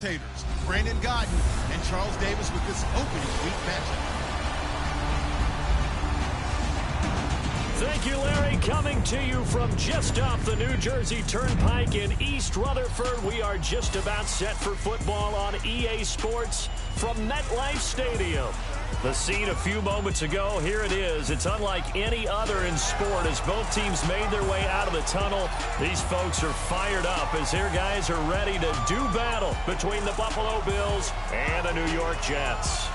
Brandon Gaudin and Charles Davis with this opening week matchup. Thank you, Larry. Coming to you from just off the New Jersey Turnpike in East Rutherford. We are just about set for football on EA Sports from MetLife Stadium. The scene a few moments ago, here it is. It's unlike any other in sport as both teams made their way out of the tunnel. These folks are fired up as their guys are ready to do battle between the Buffalo Bills and the New York Jets.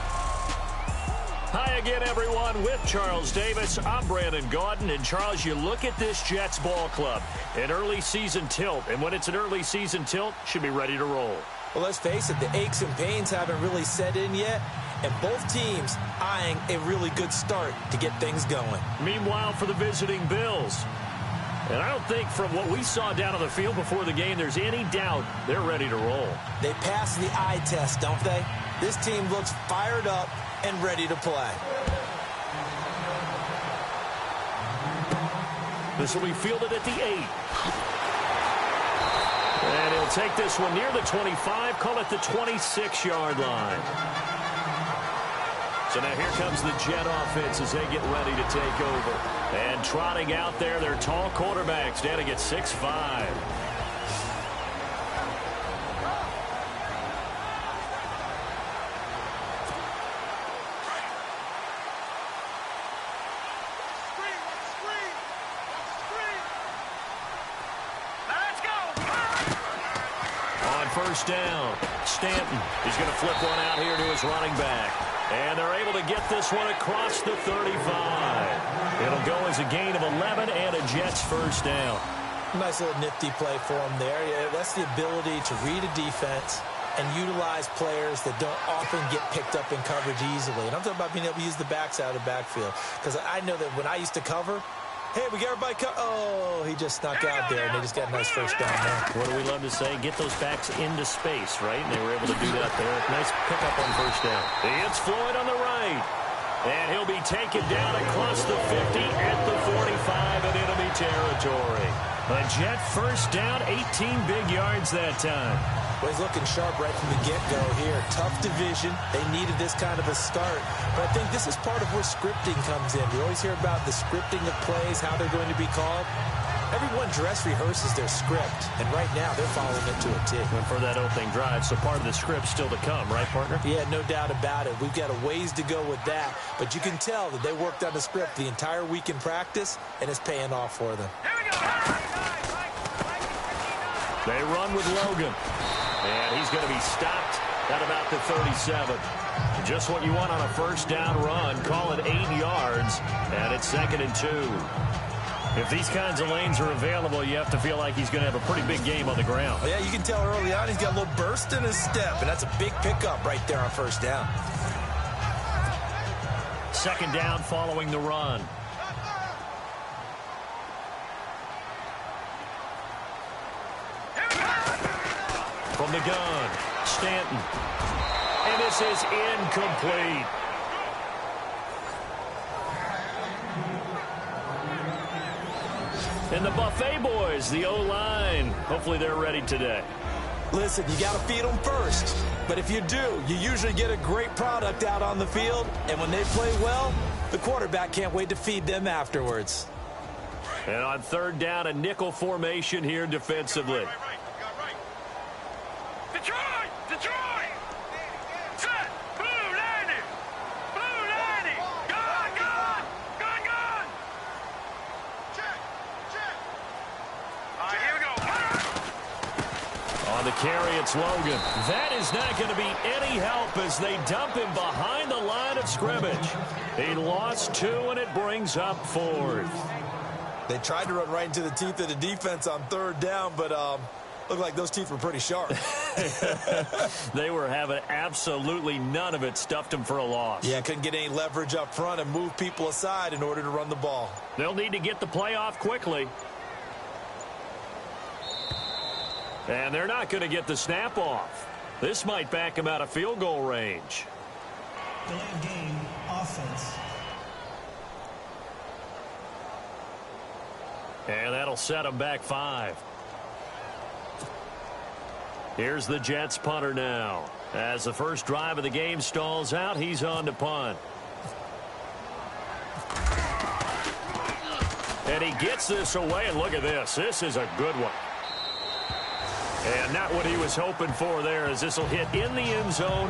Hi again, everyone, with Charles Davis. I'm Brandon Gaudin. And, Charles, you look at this Jets ball club, an early season tilt. And when it's an early season tilt, should be ready to roll. Well, let's face it, the aches and pains haven't really set in yet. And both teams eyeing a really good start to get things going. Meanwhile, for the visiting Bills, and I don't think from what we saw down on the field before the game, there's any doubt they're ready to roll. They pass the eye test, don't they? This team looks fired up and ready to play. This will be fielded at the 8. And he'll take this one near the 25, call it the 26-yard line. So now here comes the Jet offense as they get ready to take over. And trotting out there, their tall quarterbacks standing at 6'5". First down. Stanton. He's going to flip one out here to his running back. And they're able to get this one across the 35. It'll go as a gain of 11 and a Jets first down. Nice little nifty play for him there. Yeah, that's the ability to read a defense and utilize players that don't often get picked up in coverage easily. And I'm talking about being able to use the backside of the backfield. Because I know that when I used to cover, hey, we got everybody oh, he just snuck out there, and they just got a nice first down there. What do we love to say? Get those backs into space, right? And they were able to do that there. Nice pickup on first down. It's Floyd on the right. And he'll be taken down across the 50 at the 45 in enemy territory. A Jet first down, 18 big yards that time. Well, he's looking sharp right from the get-go here. Tough division. They needed this kind of a start. But I think this is part of where scripting comes in. We always hear about the scripting of plays, how they're going to be called. Everyone dress rehearses their script, and right now they're following it to a T. And for that opening drive, so part of the script still to come, right, partner? Yeah, no doubt about it. We've got a ways to go with that, but you can tell that they worked on the script the entire week in practice, and it's paying off for them. Here we go. They run with Logan. And he's going to be stopped at about the 37. Just what you want on a first down run. Call it 8 yards. And it's 2nd and 2. If these kinds of lanes are available, you have to feel like he's going to have a pretty big game on the ground. Yeah, you can tell early on he's got a little burst in his step. And that's a big pickup right there on first down. 2nd down following the run. From the gun, Stanton. And this is incomplete. And the Buffet boys, the O-line, hopefully they're ready today. Listen, you got to feed them first. But if you do, you usually get a great product out on the field. And when they play well, the quarterback can't wait to feed them afterwards. And on 3rd down, a nickel formation here defensively. Detroit! Set! Blue landing! Blue landing! Gone! Check! All right, here we go. On the carry, it's Logan. That is not going to be any help as they dump him behind the line of scrimmage. He lost 2, and it brings up 4th. They tried to run right into the teeth of the defense on 3rd down, but looked like those teeth were pretty sharp. They were having absolutely none of it. Stuffed them for a loss. Yeah, couldn't get any leverage up front and move people aside in order to run the ball. They'll need to get the play off quickly. And they're not going to get the snap off. This might back them out of field goal range. Delay of game, offense. And that'll set them back 5. Here's the Jets punter now. As the first drive of the game stalls out, he's on to punt. And he gets this away, and look at this. This is a good one. And not what he was hoping for there, as this will hit in the end zone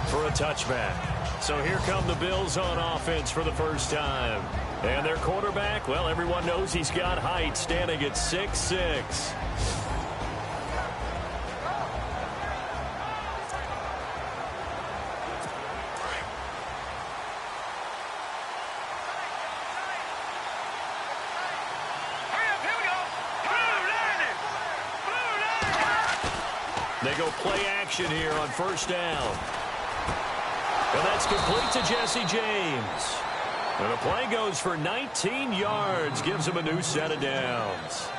for a touchback. So here come the Bills on offense for the first time. And their quarterback, well, everyone knows he's got height, standing at 6'6". They go play action here on first down. And that's complete to Jesse James. And the play goes for 19 yards, gives him a new set of downs.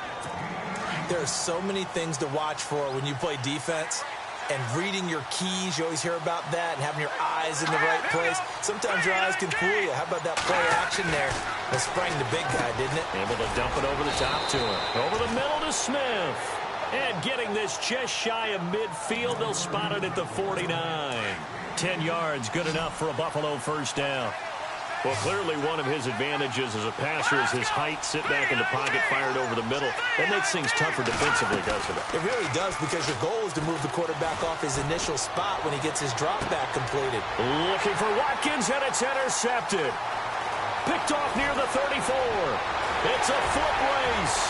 There are so many things to watch for when you play defense. And reading your keys, you always hear about that, and having your eyes in the right place. Sometimes your eyes can fool you. How about that play action there? That sprang the big guy, didn't it? Able to dump it over the top to him. Over the middle to Smith. And getting this just shy of midfield, they'll spot it at the 49. 10 yards, good enough for a Buffalo first down. Well, clearly one of his advantages as a passer is his height, sit back in the pocket, fired over the middle. That makes things tougher defensively, doesn't it? It really does, because your goal is to move the quarterback off his initial spot when he gets his drop back completed. Looking for Watkins, and it's intercepted. Picked off near the 34. It's a foot race.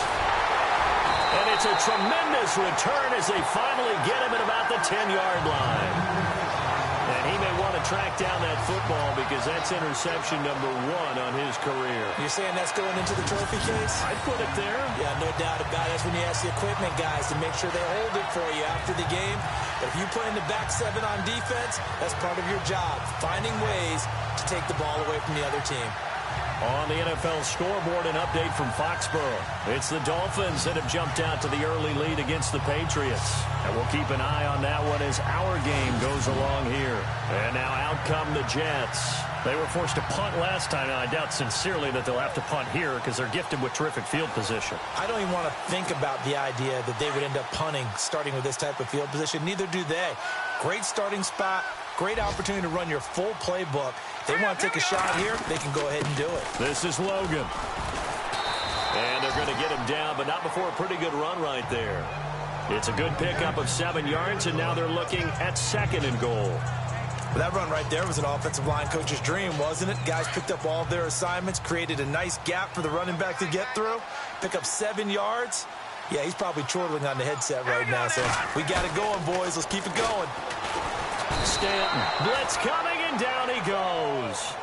And it's a tremendous return as they finally get him at about the 10-yard line. And he may want to track down that football because that's interception number 1 on his career. You're saying that's going into the trophy case? I'd put it there. Yeah, no doubt about it. That's when you ask the equipment guys to make sure they hold it for you after the game. But if you play in the back 7 on defense, that's part of your job, finding ways to take the ball away from the other team. On the NFL scoreboard, an update from Foxborough. It's the Dolphins that have jumped out to the early lead against the Patriots. And we'll keep an eye on that one as our game goes along here. And now out come the Jets. They were forced to punt last time, and I doubt sincerely that they'll have to punt here because they're gifted with terrific field position. I don't even want to think about the idea that they would end up punting starting with this type of field position. Neither do they. Great starting spot. Great opportunity to run your full playbook. If they want to take a shot here, they can go ahead and do it. This is Logan. And they're going to get him down, but not before a pretty good run right there. It's a good pickup of 7 yards, and now they're looking at 2nd and goal. Well, that run right there was an offensive line coach's dream, wasn't it? Guys picked up all of their assignments, created a nice gap for the running back to get through, pick up 7 yards. Yeah, he's probably chortling on the headset right now, so we got it going, boys. Let's keep it going. Stanton, blitz coming, and down he goes.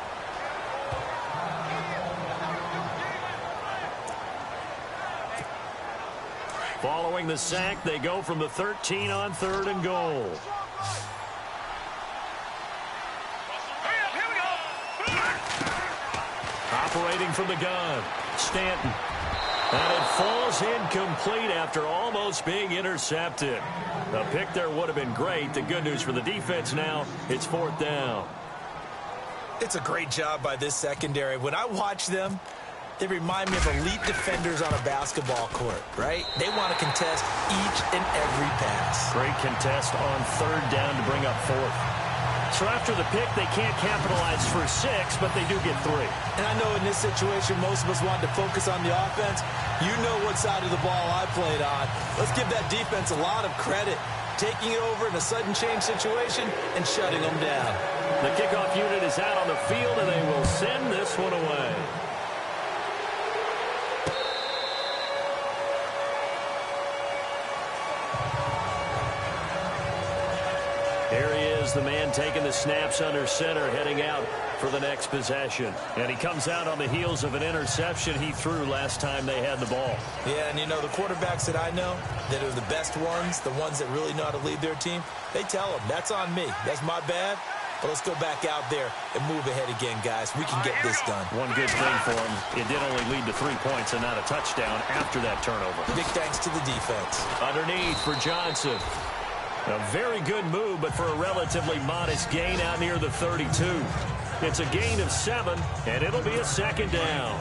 Following the sack, they go from the 13 on 3rd and goal. Operating from the gun, Stanton. And it falls incomplete after almost being intercepted. The pick there would have been great. The good news for the defense now, it's 4th down. It's a great job by this secondary. When I watch them, they remind me of elite defenders on a basketball court, right? They want to contest each and every pass. Great contest on 3rd down to bring up 4th. So after the pick, they can't capitalize for 6, but they do get 3. And I know in this situation, most of us wanted to focus on the offense. You know what side of the ball I played on. Let's give that defense a lot of credit. Taking it over in a sudden change situation and shutting them down. The kickoff unit is out on the field, and they will send this one away. Here he is, the man taking the snaps under center, heading out for the next possession. And he comes out on the heels of an interception he threw last time they had the ball. Yeah, and you know, the quarterbacks that I know that are the best ones, the ones that really know how to lead their team, they tell them, that's on me. That's my bad. But let's go back out there and move ahead again, guys. We can get this done. One good thing for him, it did only lead to 3 points and not a touchdown after that turnover. Big thanks to the defense. Underneath for Johnson. A very good move, but for a relatively modest gain out near the 32. It's a gain of 7, and it'll be a 2nd down.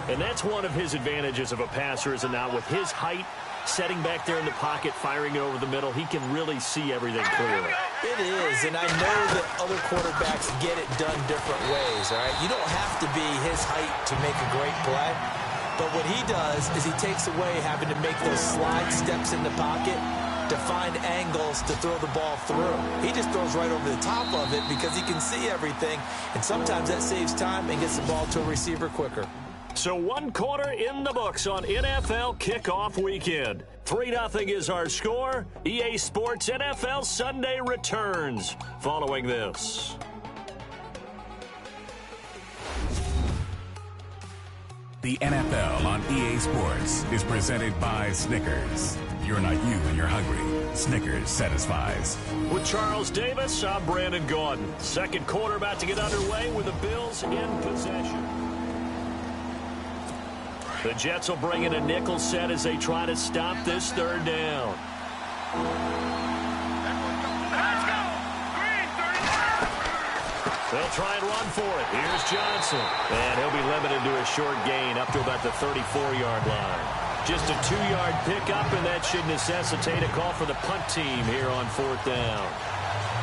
And that's one of his advantages of a passer, is it not? With his height, setting back there in the pocket, firing it over the middle, he can really see everything clearly. It is, and I know that other quarterbacks get it done different ways, all right? You don't have to be his height to make a great play, but what he does is he takes away having to make those slide steps in the pocket to find angles to throw the ball through. He just throws right over the top of it because he can see everything, and sometimes that saves time and gets the ball to a receiver quicker. So 1 quarter in the books on NFL kickoff weekend. 3-0 is our score. EA Sports NFL Sunday returns following this. The NFL on EA Sports is presented by Snickers. You're not you when you're hungry. Snickers satisfies. With Charles Davis, I'm Brandon Gaudin. Second quarter about to get underway with the Bills in possession. The Jets will bring in a nickel set as they try to stop this third down. Let's go! Green, 39! They'll try and run for it. Here's Johnson. And he'll be limited to a short gain up to about the 34-yard line. Just a 2-yard pickup, and that should necessitate a call for the punt team here on 4th down.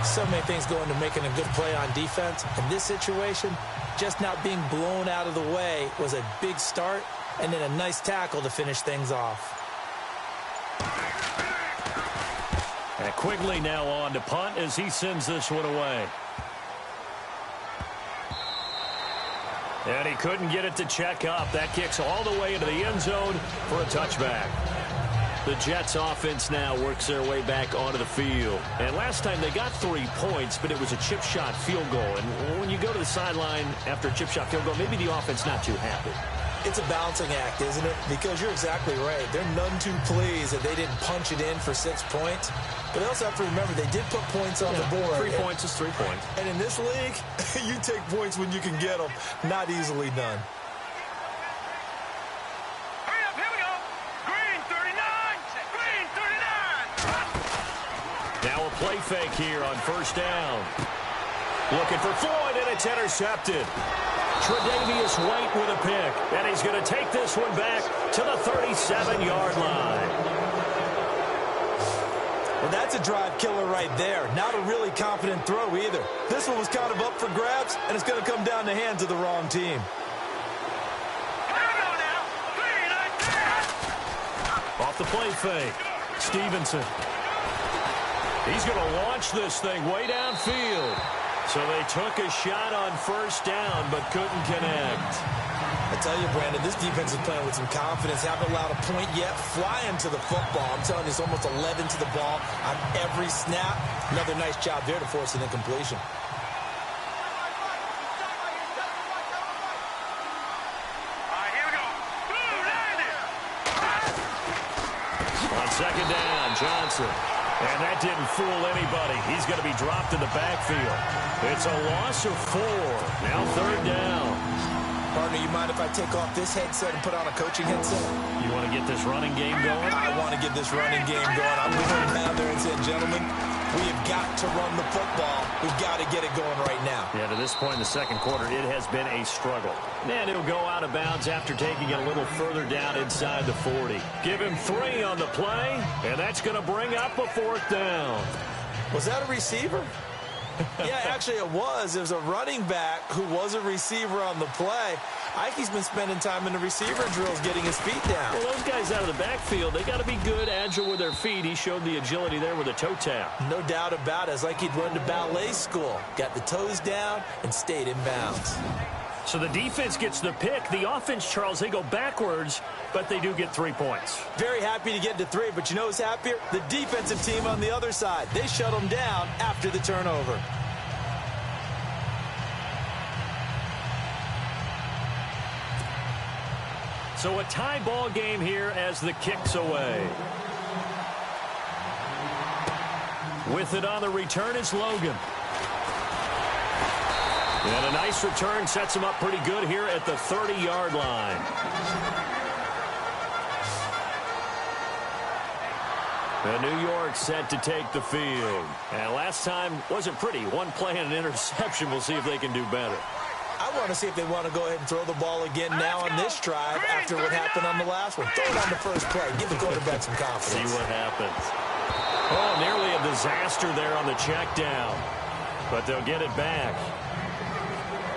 So many things go into making a good play on defense. In this situation, just not being blown out of the way was a big start, and then a nice tackle to finish things off. And Quigley now on to punt as he sends this one away. And he couldn't get it to check up. That kicks all the way into the end zone for a touchback. The Jets offense now works their way back onto the field. And last time they got 3 points, but it was a chip shot field goal. And when you go to the sideline after a chip shot field goal, maybe the offense not too happy. It's a balancing act, isn't it? Because you're exactly right. They're none too pleased that they didn't punch it in for 6 points. But they also have to remember they did put points on the board. 3 points is 3 points. And in this league, you take points when you can get them. Not easily done. Hurry up, here we go! Green, 39! Green, 39! Now a play fake here on 1st down. Looking for Floyd, and it's intercepted. Tre'Davious White with a pick, and he's going to take this one back to the 37-yard line. Well, that's a drive killer right there. Not a really confident throw either. This one was kind of up for grabs, and it's going to come down the hands of the wrong team. Off the play fake, Stevenson. He's going to launch this thing way downfield. So they took a shot on 1st down, but couldn't connect. I tell you, Brandon, this defense is playing with some confidence. Haven't allowed a point yet. Flying to the football. I'm telling you, it's almost 11 to the ball on every snap. Another nice job there to force an incompletion. On 2nd down, Johnson. And that didn't fool anybody. He's going to be dropped in the backfield. It's a loss of 4. Now 3rd down. Partner, you mind if I take off this headset and put on a coaching headset? You want to get this running game going? I want to get this running game going. I'm going down there and say, gentlemen, we have got to run the football. We've got to get it going right now. Yeah, to this point in the 2nd quarter, it has been a struggle. And it'll go out of bounds after taking it a little further down inside the 40. Give him 3 on the play, and that's going to bring up a 4th down. Was that a receiver? Yeah, actually it was. It was a running back who was a receiver on the play. Ikey's been spending time in the receiver drills getting his feet down. Well, those guys out of the backfield, they got to be good, agile with their feet. He showed the agility there with a toe tap. No doubt about it. It's like he'd run to ballet school. Got the toes down and stayed in bounds. So the defense gets the pick. The offense, Charles, they go backwards, but they do get 3 points. Very happy to get to 3, but you know who's happier? The defensive team on the other side. They shut them down after the turnover. So a tie ball game here as the kick's away. With it on the return is Logan. And a nice return sets him up pretty good here at the 30-yard line. And New York set to take the field. And last time wasn't pretty. One play and an interception. We'll see if they can do better. I want to see if they want to go ahead and throw the ball again now on this drive after what happened on the last one. Throw it on the first play. Give the quarterback some confidence. See what happens. Oh, nearly a disaster there on the check down. But they'll get it back.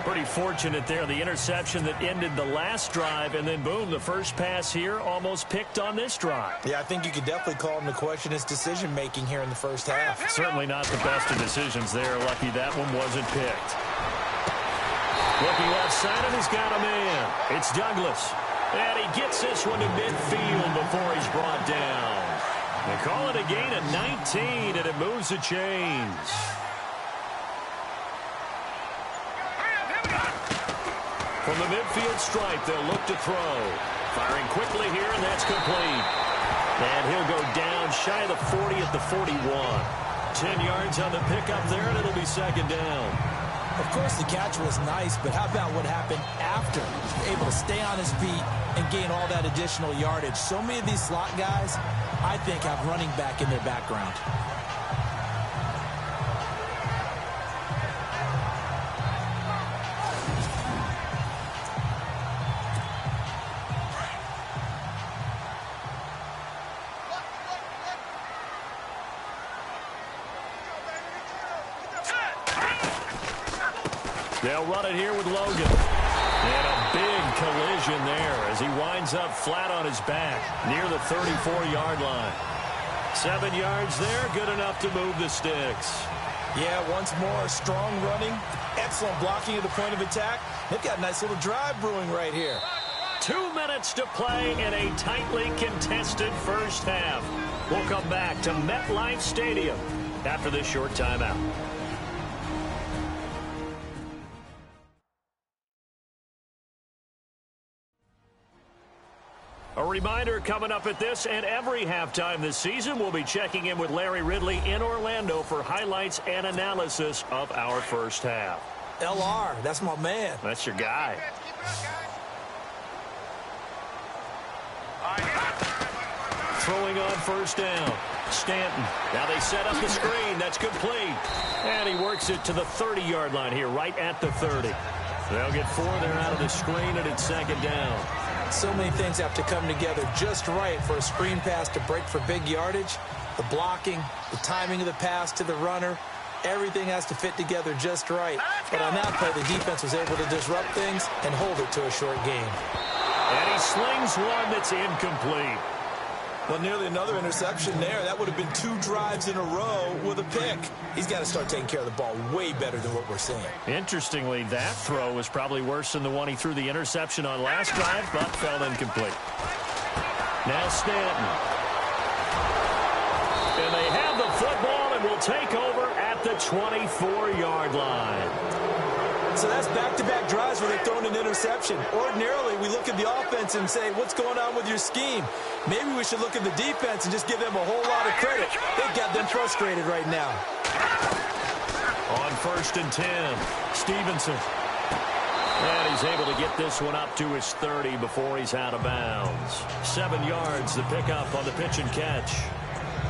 Pretty fortunate there. The interception that ended the last drive, and then, boom, the first pass here almost picked on this drive. Yeah, I think you could definitely call him to question his decision-making here in the first half. Certainly not the best of decisions there. Lucky that one wasn't picked. Looking left side, and he's got a man. It's Douglas. And he gets this one to midfield before he's brought down. They call it a gain of 19, and it moves the chains. From the midfield stripe, they'll look to throw. Firing quickly here, and that's complete. And he'll go down shy of the 40 at the 41. 10 yards on the pickup there, and it'll be second down. Of course, the catch was nice, but how about what happened after? Able to stay on his feet and gain all that additional yardage. So many of these slot guys, I think, have running back in their background. They'll run it here with Logan. And a big collision there as he winds up flat on his back near the 34-yard line. 7 yards there, good enough to move the sticks. Yeah, once more, strong running, excellent blocking at the point of attack. They've got a nice little drive brewing right here. 2 minutes to play in a tightly contested first half. We'll come back to MetLife Stadium after this short timeout. A reminder coming up at this and every halftime this season, we'll be checking in with Larry Ridley in Orlando for highlights and analysis of our first half. LR, that's my man. That's your guy. Throwing on first down. Stanton. Now they set up the screen. That's complete. And he works it to the 30-yard line here, right at the 30. They'll get 4 there out of the screen, and it's second down. So many things have to come together just right for a screen pass to break for big yardage. The blocking, the timing of the pass to the runner, everything has to fit together just right. But on that play, the defense was able to disrupt things and hold it to a short game. And he slings one that's incomplete. Well, nearly another interception there. That would have been 2 drives in a row with a pick. He's got to start taking care of the ball way better than what we're seeing. Interestingly, that throw was probably worse than the one he threw the interception on last drive, but fell incomplete. Now Stanton. And they have the football and will take over at the 24-yard line. So that's back-to-back drives where they've thrown an interception. Ordinarily, we look at the offense and say, what's going on with your scheme? Maybe we should look at the defense and just give them a whole lot of credit. They've got them frustrated right now. On 1st and 10, Stevenson. And he's able to get this one up to his 30 before he's out of bounds. 7 yards, the pickup on the pitch and catch.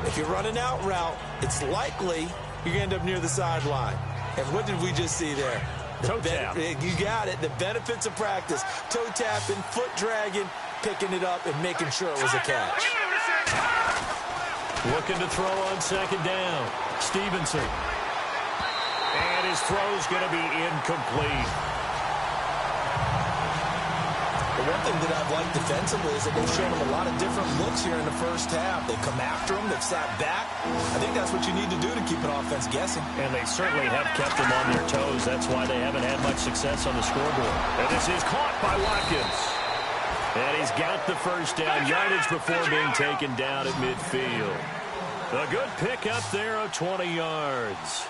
If you run an out route, it's likely you're going to end up near the sideline. And what did we just see there? Toe tap. You got it. The benefits of practice. Toe tapping, foot dragging, picking it up, and making sure it was a catch. Looking to throw on second down. Stevenson. And his throw's going to be incomplete. The one thing that I've liked defensively is that they've shown him a lot of different looks here in the first half. They've come after him. They've sat back. I think that's what you need to do to keep an offense guessing. And they certainly have kept them on their toes. That's why they haven't had much success on the scoreboard. And this is caught by Watkins. And he's got the first down yardage before being taken down at midfield. A good pickup there of 20 yards.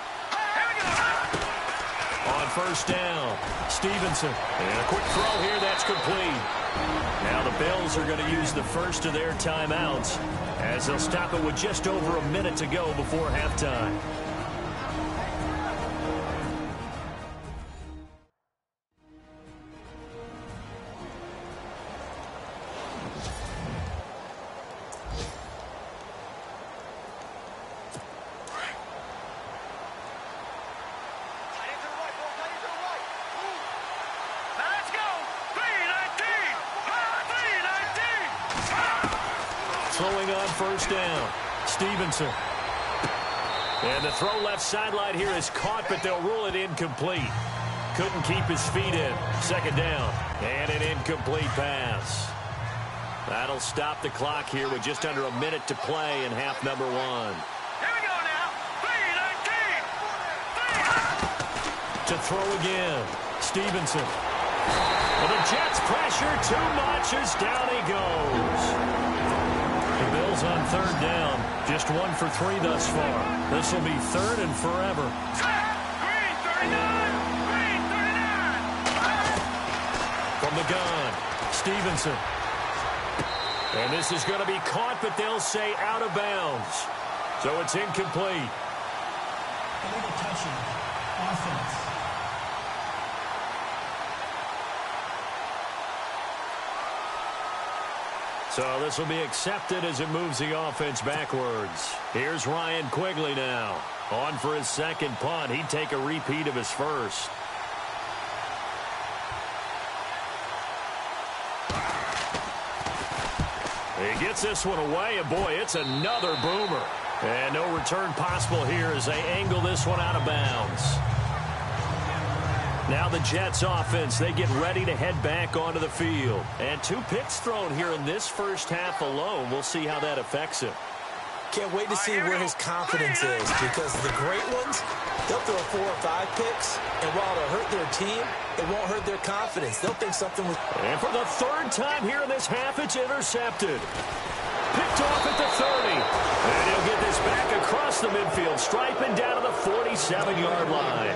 On first down, Stevenson. And a quick throw here, that's complete. Now the Bills are going to use the first of their timeouts as they'll stop it with just over a minute to go before halftime. throwing on first down. Stevenson. And the throw left sideline here is caught, but they'll rule it incomplete. Couldn't keep his feet in. Second down. And an incomplete pass. That'll stop the clock here with just under a minute to play in half number one. Here we go now. 3-19. To throw again. Stevenson. Well, the Jets pressure too much as down he goes. The Bills on third down. Just 1 for 3 thus far. This will be third and forever. Green 39. Green 39. From the gun, Stevenson. And this is going to be caught, but they'll say out of bounds. So it's incomplete. Illegal touching. Offense. So this will be accepted as it moves the offense backwards. Here's Ryan Quigley now. On for his second punt. He'd take a repeat of his first. He gets this one away, and boy, it's another boomer. And no return possible here as they angle this one out of bounds. Now the Jets offense, they get ready to head back onto the field. And 2 picks thrown here in this first half alone. We'll see how that affects him. Can't wait to see where his confidence is, because the great ones, they'll throw 4 or 5 picks, and while it'll hurt their team, it won't hurt their confidence. They'll think something was... And for the third time here in this half, it's intercepted. Picked off at the 30. And he'll get this back across the midfield, striping down to the 47-yard line.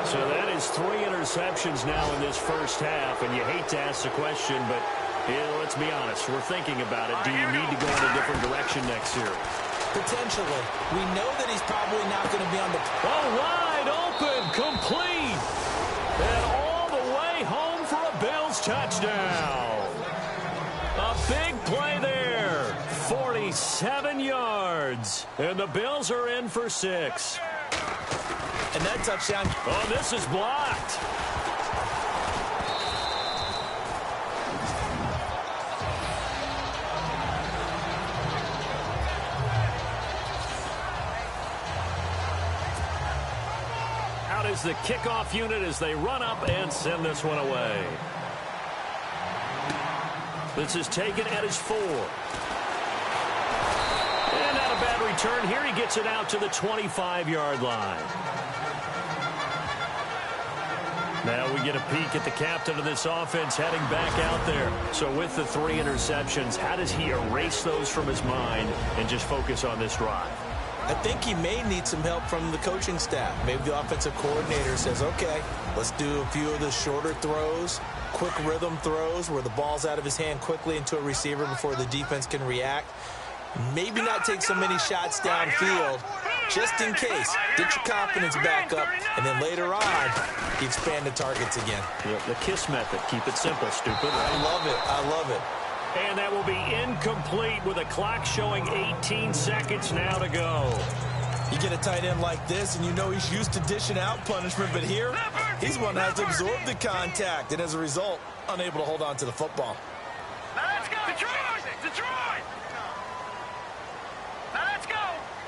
So that is 3 interceptions now in this first half, and you hate to ask the question, but let's be honest, we're thinking about it. Do you need to go in a different direction next year? Potentially. We know that he's probably not going to be on the... Oh, wide open, complete, and all the way home for a Bills touchdown. A big play there, 47 yards, and the Bills are in for 6. And that touchdown... Oh, this is blocked. Out is the kickoff unit as they run up and send this one away. This is taken at his 4. And not a bad return here. He gets it out to the 25-yard line. Now we get a peek at the captain of this offense heading back out there. So with the 3 interceptions, how does he erase those from his mind and just focus on this drive? I think he may need some help from the coaching staff. Maybe the offensive coordinator says, okay, let's do a few of the shorter throws, quick rhythm throws where the ball's out of his hand quickly into a receiver before the defense can react. Maybe not take so many shots downfield, just in case. Get your confidence back up, and then later on, you expand the targets again. Yep, the KISS method. Keep it simple, stupid. I love it. I love it. And that will be incomplete with a clock showing 18 seconds now to go. You get a tight end like this, and you know he's used to dishing out punishment, but here, he's one that has to absorb the contact, and as a result, unable to hold on to the football. Let's go. Detroit. Detroit. Let's go.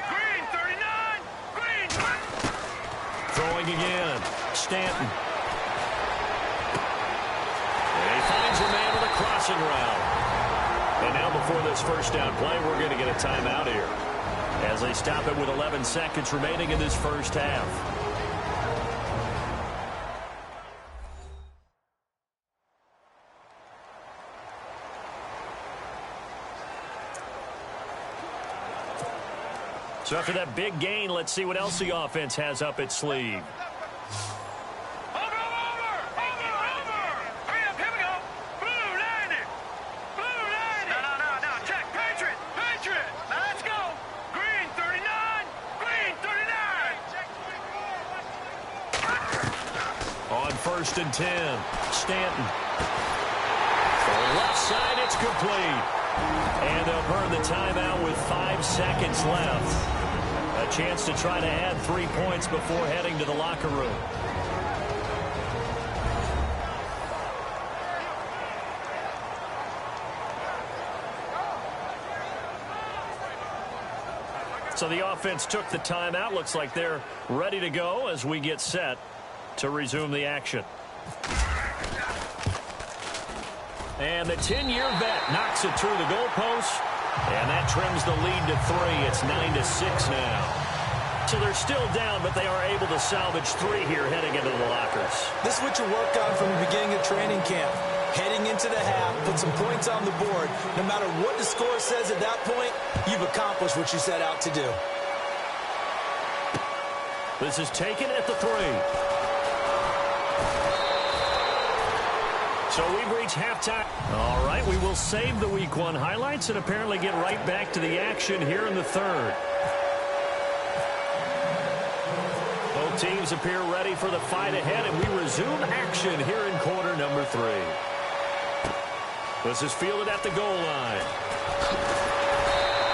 Green 39. Green. Throwing again. Stanton. And he finds a man with a crossing route. And now before this first down play, we're going to get a timeout here as they stop it with 11 seconds remaining in this first half. So after that big gain, let's see what else the offense has up its sleeve. First and 10. Stanton. For left side, it's complete. And they'll burn the timeout with 5 seconds left. A chance to try to add 3 points before heading to the locker room. So the offense took the timeout. Looks like they're ready to go as we get set to resume the action. And the 10-year vet knocks it through the goalpost. And that trims the lead to 3. It's 9-6 now. So they're still down, but they are able to salvage 3 here heading into the lockers. This is what you work on from the beginning of training camp. Heading into the half, put some points on the board. No matter what the score says at that point, you've accomplished what you set out to do. This is taken at the 3. So we've reached halftime. All right, we will save the Week 1 highlights and apparently get right back to the action here in the 3rd. Both teams appear ready for the fight ahead, and we resume action here in quarter number 3. This is fielded at the goal line.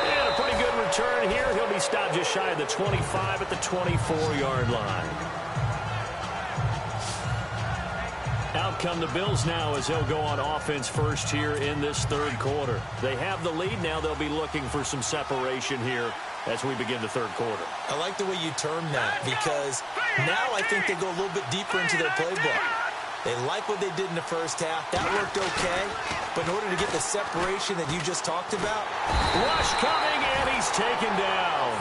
And a pretty good return here. He'll be stopped just shy of the 25 at the 24-yard line. Out come the Bills now as they'll go on offense first here in this 3rd quarter. They have the lead now. They'll be looking for some separation here as we begin the 3rd quarter. I like the way you term that because now I think they go a little bit deeper into their playbook. They like what they did in the first half. That worked okay. But in order to get the separation that you just talked about. Rush coming, and he's taken down.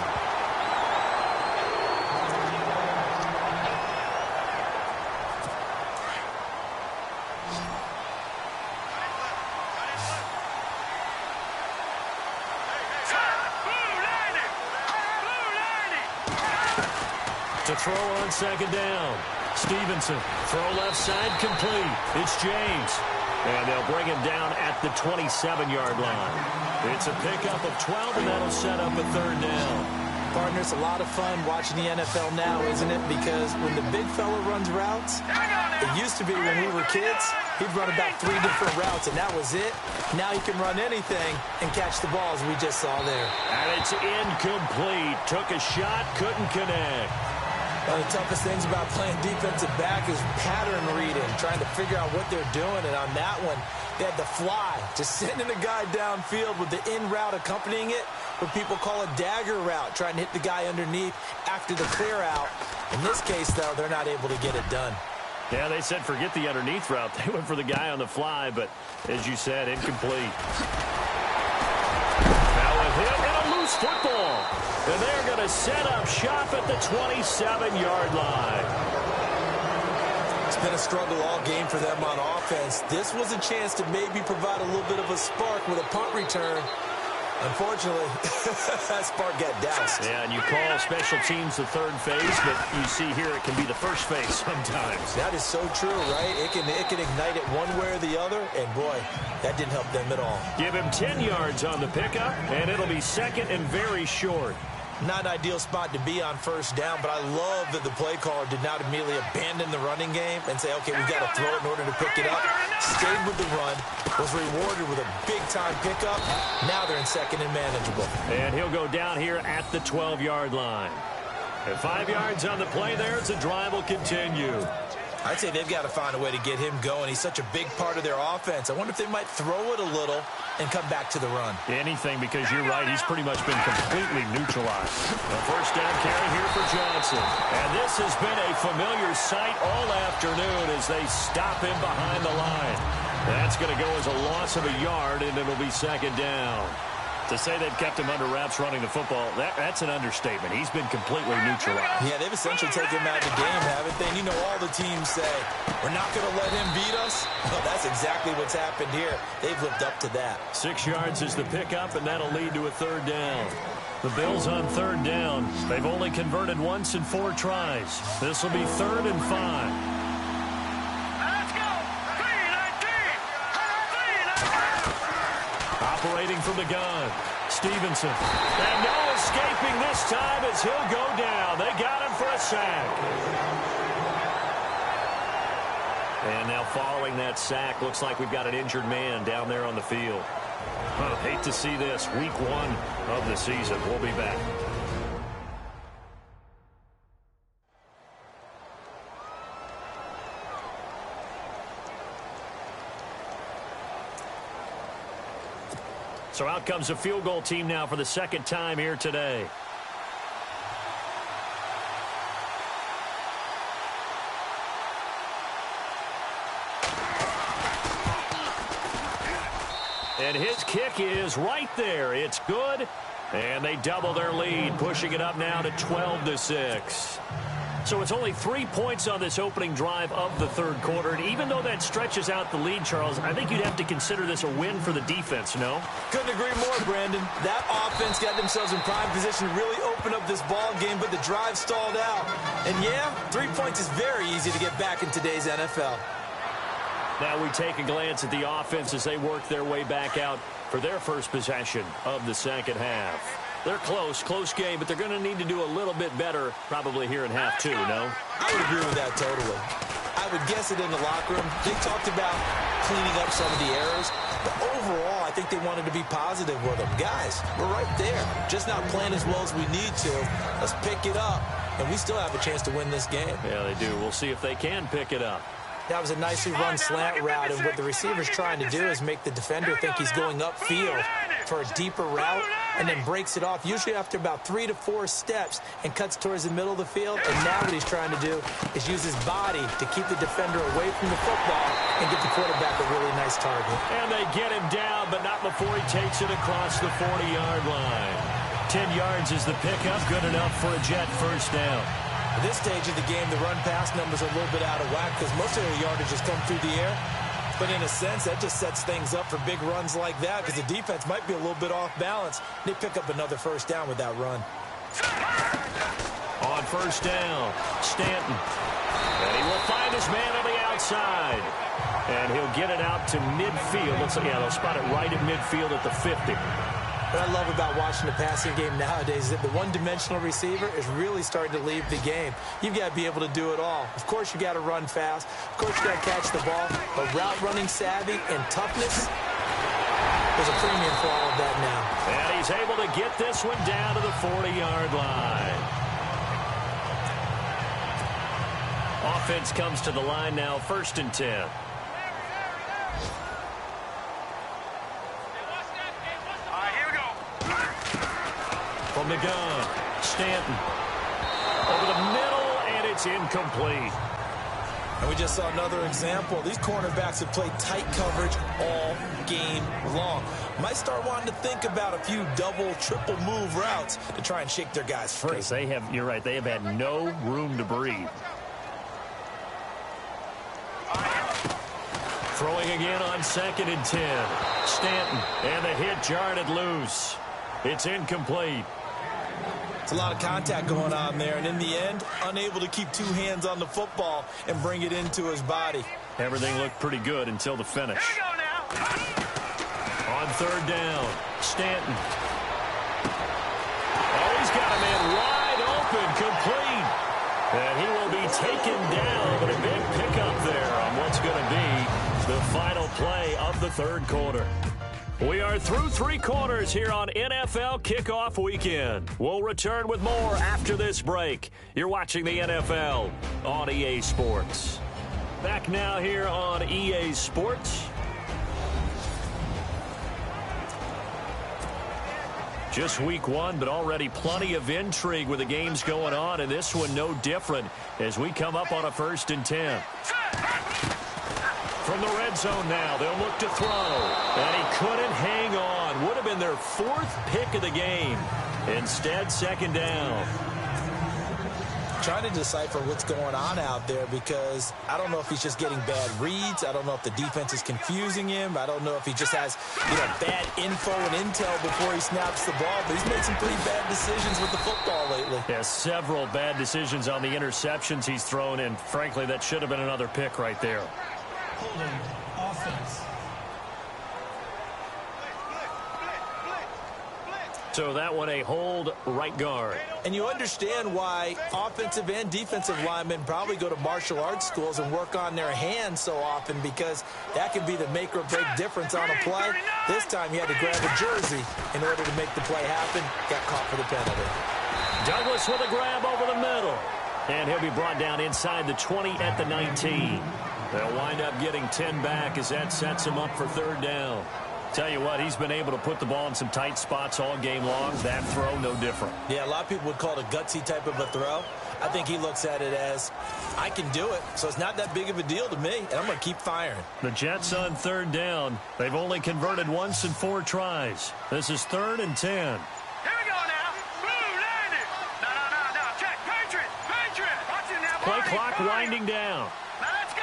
To throw on 2nd down. Stevenson, throw left side, complete. It's James. And they'll bring him down at the 27-yard line. It's a pickup of 12, and that'll set up a 3rd down. Partner, it's a lot of fun watching the NFL now, isn't it? Because when the big fella runs routes, it used to be when we were kids, he'd run about 3 different routes, and that was it. Now he can run anything and catch the balls we just saw there. And it's incomplete. Took a shot, couldn't connect. One of the toughest things about playing defensive back is pattern reading, trying to figure out what they're doing. And on that one, they had the fly, just sending a guy downfield with the in route accompanying it, what people call a dagger route, trying to hit the guy underneath after the clear out. In this case, though, they're not able to get it done. Yeah, they said forget the underneath route. They went for the guy on the fly, but as you said, incomplete. Now a hit and a loose football. And they're going to set up shop at the 27-yard line. It's been a struggle all game for them on offense. This was a chance to maybe provide a little bit of a spark with a punt return. Unfortunately, that spark got doused. Yeah, and you call special teams the 3rd phase, but you see here it can be the 1st phase sometimes. That is so true, right? It can ignite it one way or the other, and boy, that didn't help them at all. Give him 10 yards on the pickup, and it'll be 2nd and very short. Not an ideal spot to be on 1st down, but I love that the play caller did not immediately abandon the running game and say, okay, we've got to throw it in order to pick it up. Stayed with the run, was rewarded with a big-time pickup. Now they're in 2nd and manageable. And he'll go down here at the 12-yard line. And 5 yards on the play there as the drive will continue. I'd say they've got to find a way to get him going. He's such a big part of their offense. I wonder if they might throw it a little and come back to the run. Anything, because you're right, he's pretty much been completely neutralized. A 1st down carry here for Johnson. And this has been a familiar sight all afternoon as they stop him behind the line. That's going to go as a loss of a yard, and it'll be 2nd down. To say they've kept him under wraps running the football, that's an understatement. He's been completely neutralized. Yeah, they've essentially taken him out of the game, haven't they? And you know all the teams say, we're not going to let him beat us. Well, that's exactly what's happened here. They've lived up to that. 6 yards is the pickup, and that'll lead to a 3rd down. The Bills on 3rd down. They've only converted once in 4 tries. This will be 3rd and 5. Operating from the gun, Stevenson. And no escaping this time as he'll go down. They got him for a sack. And now following that sack, looks like we've got an injured man down there on the field. Hate to see this. Week 1 of the season. We'll be back. So out comes a field goal team now for the 2nd time here today. And his kick is right there. It's good. And they double their lead, pushing it up now to 12-6. So it's only 3 points on this opening drive of the third quarter. And even though that stretches out the lead, Charles, I think you'd have to consider this a win for the defense, no? Couldn't agree more, Brandon. That offense got themselves in prime position to really open up this ball game, but the drive stalled out. And yeah, 3 points is very easy to get back in today's NFL. Now we take a glance at the offense as they work their way back out for their first possession of the second half. They're close game, but they're going to need to do a little bit better probably here in half two, no? I would agree with that totally. I would guess it in the locker room. They talked about cleaning up some of the errors, but overall, I think they wanted to be positive with them. Guys, we're right there. Just not playing as well as we need to. Let's pick it up, and we still have a chance to win this game. Yeah, they do. We'll see if they can pick it up. That was a nicely run slant route, and what the receiver's trying to do is make the defender think he's going upfield for a deeper route, and then breaks it off, usually after about 3 to 4 steps, and cuts towards the middle of the field. And now what he's trying to do is use his body to keep the defender away from the football and get the quarterback a really nice target. And they get him down, but not before he takes it across the 40-yard line. 10 yards is the pickup, good enough for a Jet first down. At this stage of the game, the run-pass numbers are a little bit out of whack because most of the yardage has come through the air. But in a sense, that just sets things up for big runs like that because the defense might be a little bit off balance. They pick up another first down with that run. On first down, Stanton. And he will find his man on the outside. And he'll get it out to midfield. Looks like, yeah, they'll spot it right at midfield at the 50. What I love about watching the passing game nowadays is that the one-dimensional receiver is really starting to leave the game. You've got to be able to do it all. Of course, you got to run fast. Of course, you got to catch the ball. But route running savvy and toughness, there's a premium for all of that now. And he's able to get this one down to the 40-yard line. Offense comes to the line now, 1st and 10. From the gun, Stanton. Over the middle, and it's incomplete. And we just saw another example. These cornerbacks have played tight coverage all game long. Might start wanting to think about a few double, triple move routes to try and shake their guys free. Because they have, you're right, they have had no room to breathe. Throwing again on 2nd and 10. Stanton, and the hit jarred loose. It's incomplete. It's a lot of contact going on there, and in the end, unable to keep 2 hands on the football and bring it into his body. Everything looked pretty good until the finish. On 3rd down, Stanton. Oh, he's got a man wide open, complete. And he will be taken down, but a big pickup there on what's going to be the final play of the third quarter. We are through 3 quarters here on NFL Kickoff Weekend. We'll return with more after this break. You're watching the NFL on EA Sports. Back now here on EA Sports. Just week 1, but already plenty of intrigue with the games going on, and this one no different as we come up on a 1st and 10. From the red zone now, they'll look to throw. And he couldn't hang on. Would have been their 4th pick of the game. Instead, 2nd down. Trying to decipher what's going on out there because I don't know if he's just getting bad reads. I don't know if the defense is confusing him. I don't know if he just has, bad info and intel before he snaps the ball. But he's made some pretty bad decisions with the football lately. Yeah, several bad decisions on the interceptions he's thrown, and frankly, that should have been another pick right there. Holding offense. So that one a hold right guard. And you understand why offensive and defensive linemen probably go to martial arts schools and work on their hands so often because that can be the make or break difference on a play. This time he had to grab a jersey in order to make the play happen. Got caught for the penalty. Douglas with a grab over the middle. And he'll be brought down inside the 20 at the 19. They'll wind up getting 10 back as that sets him up for 3rd down. Tell you what, he's been able to put the ball in some tight spots all game long. That throw, no different. Yeah, a lot of people would call it a gutsy type of a throw. I think he looks at it as, I can do it, so it's not that big of a deal to me, and I'm going to keep firing. The Jets on third down. They've only converted once in 4 tries. This is 3rd and 10. Here we go now. Blue, land it. No. Check. Patriot. Watch it now. Play Barney, clock Barney. winding down. Now let's go.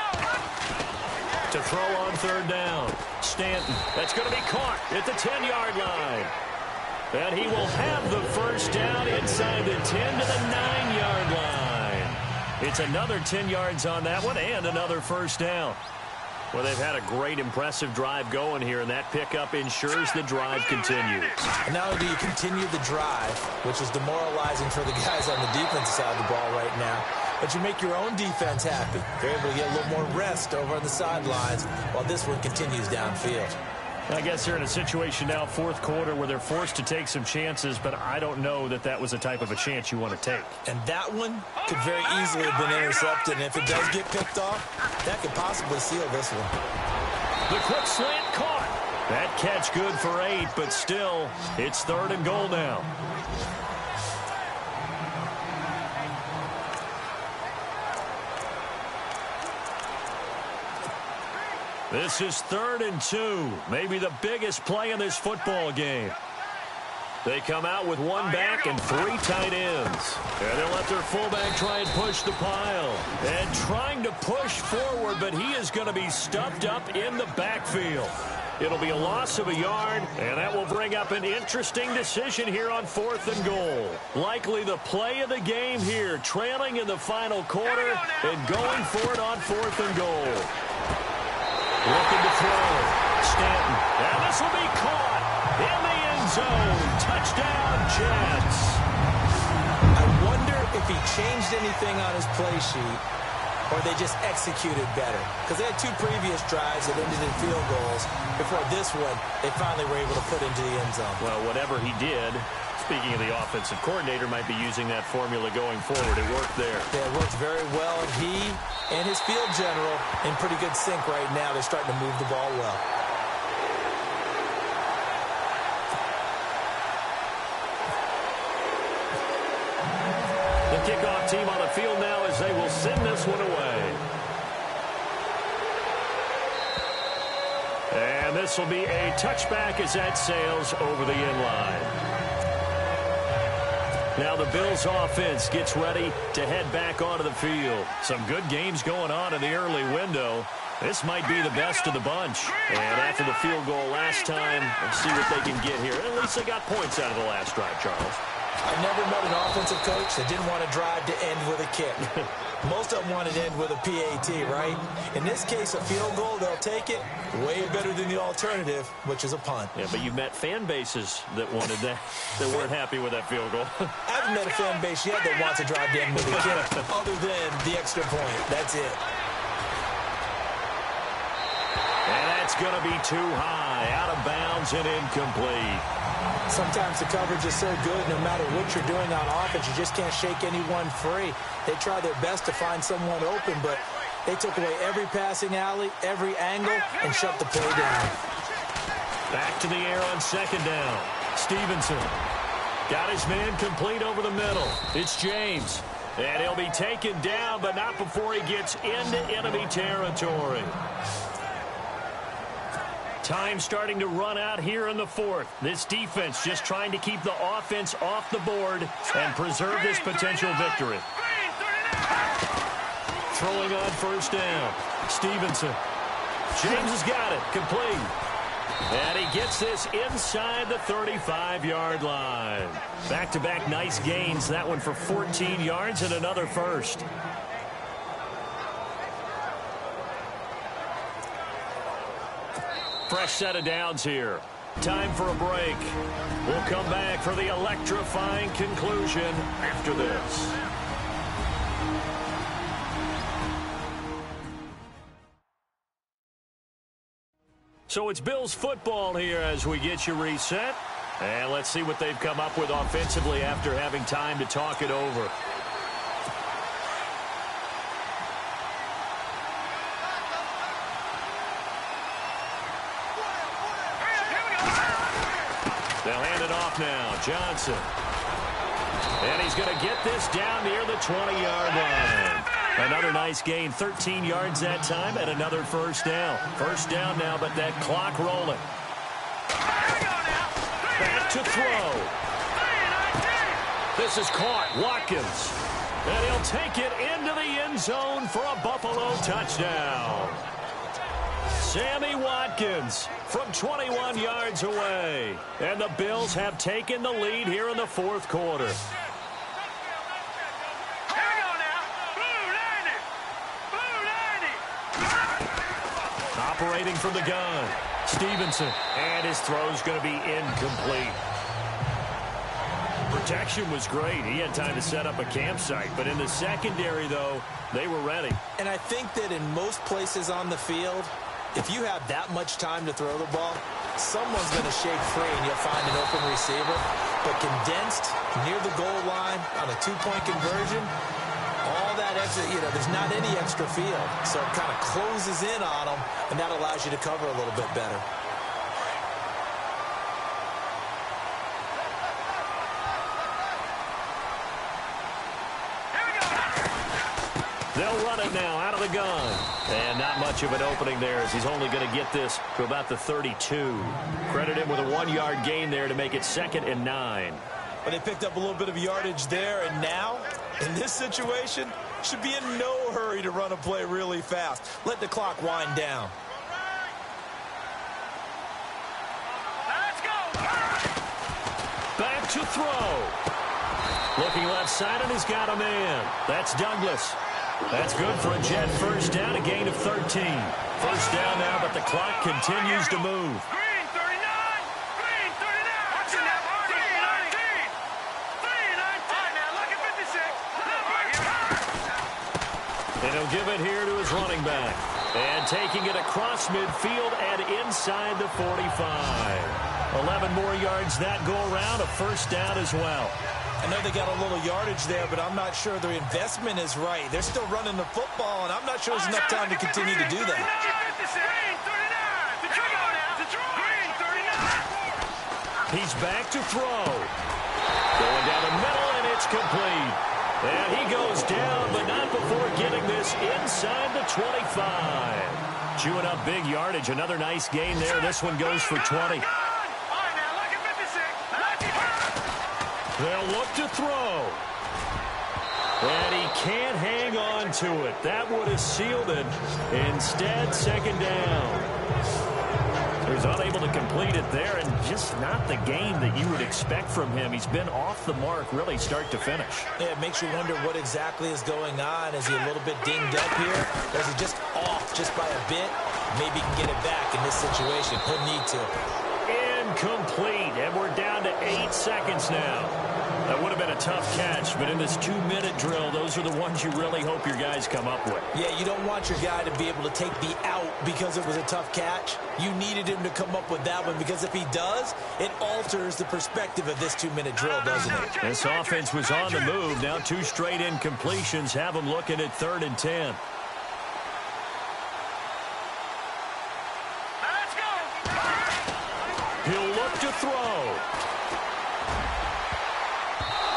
To throw on third down. Stanton. That's going to be caught at the 10-yard line. And he will have the first down inside the 10 to the 9-yard line. It's another 10 yards on that one and another first down. Well, they've had a great, impressive drive going here, and that pickup ensures the drive continues. And not only do you continue the drive, which is demoralizing for the guys on the defensive side of the ball right now, but you make your own defense happy. They're able to get a little more rest over on the sidelines while this one continues downfield. I guess they're in a situation now, 4th quarter, where they're forced to take some chances, but I don't know that that was the type of a chance you want to take. And that one could very easily have been intercepted, and if it does get picked off, that could possibly seal this one. The quick slant caught. That catch good for 8, but still, it's 3rd and goal now. This is 3rd and 2, maybe the biggest play in this football game. They come out with 1 back and 3 tight ends. And they'll let their fullback try and push the pile. And trying to push forward, but he is going to be stuffed up in the backfield. It'll be a loss of a yard, and that will bring up an interesting decision here on 4th and goal. Likely the play of the game here, trailing in the final quarter and going for it on 4th and goal. Looking to throw. Stanton. And this will be caught in the end zone. Touchdown, Jets. I wonder if he changed anything on his play sheet or they just executed better. Because they had 2 previous drives that ended in field goals. Before this one, they finally were able to put into the end zone. Well, whatever he did, speaking of the offensive coordinator, might be using that formula going forward. It worked there. Yeah, it worked very well. And he and his field general in pretty good sync right now. They're starting to move the ball well. The kickoff team on the field now as they will send this one away. And this will be a touchback as that sails over the end line. Now the Bills offense gets ready to head back onto the field. Some good games going on in the early window. This might be the best of the bunch. And after the field goal last time, let's see what they can get here. At least they got points out of the last drive, Charles. I've never met an offensive coach that didn't want to drive to end with a kick. Most of them want to end with a PAT, right? In this case, a field goal, they'll take it. Way better than the alternative, which is a punt. Yeah, but you've met fan bases that wanted that, that weren't happy with that field goal. I haven't met a fan base yet that wants to drive to end with a kick, other than the extra point. That's it. And that's going to be too high, out of bounds and incomplete. Sometimes the coverage is so good, no matter what you're doing on offense, you just can't shake anyone free. They try their best to find someone open, but they took away every passing alley, every angle, and shut the play down. Back to the air on 2nd down. Stevenson got his man complete over the middle. It's James. And he'll be taken down, but not before he gets into enemy territory. Time starting to run out here in the 4th. This defense just trying to keep the offense off the board and preserve this potential victory. Throwing on 1st down. Stevenson. James has got it. Complete. And he gets this inside the 35-yard line. Back-to-back nice gains. That one for 14 yards and another first. Fresh set of downs here. Time for a break. We'll come back for the electrifying conclusion after this. So it's Bills football here as we get you reset. And let's see what they've come up with offensively after having time to talk it over. They'll hand it off now. Johnson. And he's going to get this down near the 20-yard line. Another nice gain, 13 yards that time, and another first down. First down now, but that clock rolling. Back to throw. This is caught. Watkins. And he'll take it into the end zone for a Buffalo touchdown. Sammy Watkins from 21 yards away. And the Bills have taken the lead here in the fourth quarter. Operating from the gun, Stevenson. And his throw's going to be incomplete. Protection was great. He had time to set up a campsite. But in the secondary, though, they were ready. And I think that in most places on the field, if you have that much time to throw the ball, someone's going to shake free and you'll find an open receiver. But condensed near the goal line on a two-point conversion, all that extra, there's not any extra field. So it kind of closes in on them, and that allows you to cover a little bit better. They'll run it now out of the gun. And not much of an opening there as he's only going to get this to about the 32. Credit him with a 1-yard gain there to make it 2nd and 9. But they picked up a little bit of yardage there, and now, in this situation, should be in no hurry to run a play really fast. Let the clock wind down. Let's go. Back to throw. Looking left side, and he's got a man. That's Douglas. That's good for a Jet first down, a gain of 13. First down now, but the clock continues to move. Green 39. Green 39. Watch it now. Green 19. Green 19. All right, now look at 56. And he'll give it here to his running back. And taking it across midfield and inside the 45. 11 more yards that go around, a first down as well. I know they got a little yardage there, but I'm not sure their investment is right. They're still running the football, and I'm not sure there's enough time to continue to do that. He's back to throw. Going down the middle, and it's complete. And he goes down, but not before getting this inside the 25. Chewing up big yardage. Another nice gain there. This one goes for 20. They'll look to throw. And he can't hang on to it. That would have sealed it. Instead, second down. He's unable to complete it there, and just not the game that you would expect from him. He's been off the mark really start to finish. Yeah, it makes you wonder what exactly is going on. Is he a little bit dinged up here? Or is he just off just by a bit? Maybe he can get it back in this situation. He'll need to. Incomplete, and we're down to 8 seconds now. That would have been a tough catch, but in this 2-minute drill, those are the ones you really hope your guys come up with. Yeah, you don't want your guy to be able to take the out because it was a tough catch. You needed him to come up with that one, because if he does, it alters the perspective of this 2-minute drill, doesn't it? This offense was on the move. Now 2 straight incompletions have them looking at 3rd and 10. He'll look to throw.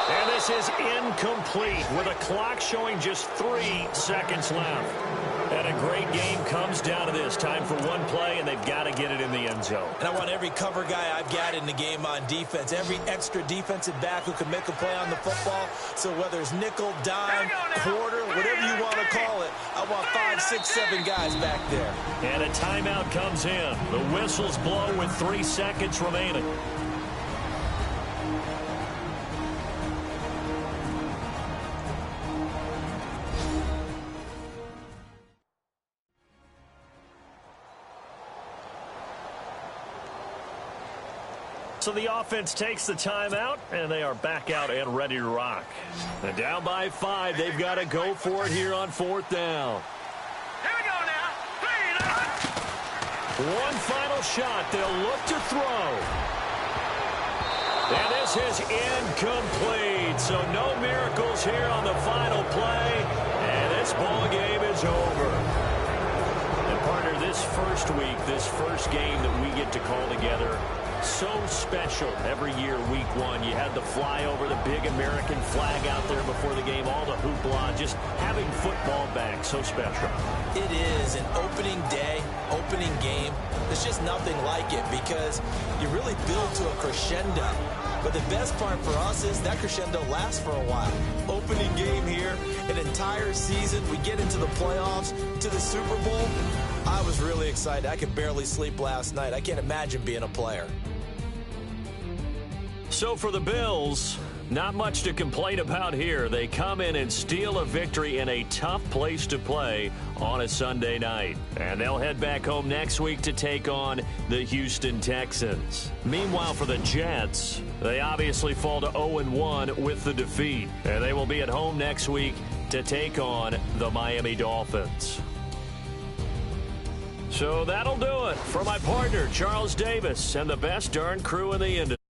And this is incomplete with a clock showing just 3 seconds left. And a great game comes down to this. Time for one play, and they've got to get it in the end zone. And I want every cover guy I've got in the game on defense, every extra defensive back who can make a play on the football. So whether it's nickel, dime, quarter, whatever you want to call it, I want 5, 6, 7 guys back there. And a timeout comes in. The whistles blow with 3 seconds remaining. So the offense takes the timeout, and they are back out and ready to rock. And down by 5, they've got to go for it here on 4th down. Here we go now. 3. One final shot. They'll look to throw. And this is incomplete. So no miracles here on the final play. And this ball game is over. And partner, this first week, this first game that we get to call together, So special every year, week one. You had the flyover, the big American flag out there before the game, all the hoopla, just having football back, so special. It is an opening day, opening game. There's just nothing like it because you really build to a crescendo. But the best part for us is that crescendo lasts for a while. Opening game here, an entire season. We get into the playoffs, to the Super Bowl. I was really excited. I could barely sleep last night. I can't imagine being a player. So for the Bills, not much to complain about here. They come in and steal a victory in a tough place to play on a Sunday night. And they'll head back home next week to take on the Houston Texans. Meanwhile, for the Jets, they obviously fall to 0-1 with the defeat. And they will be at home next week to take on the Miami Dolphins. So that'll do it for my partner, Charles Davis, and the best darn crew in the industry.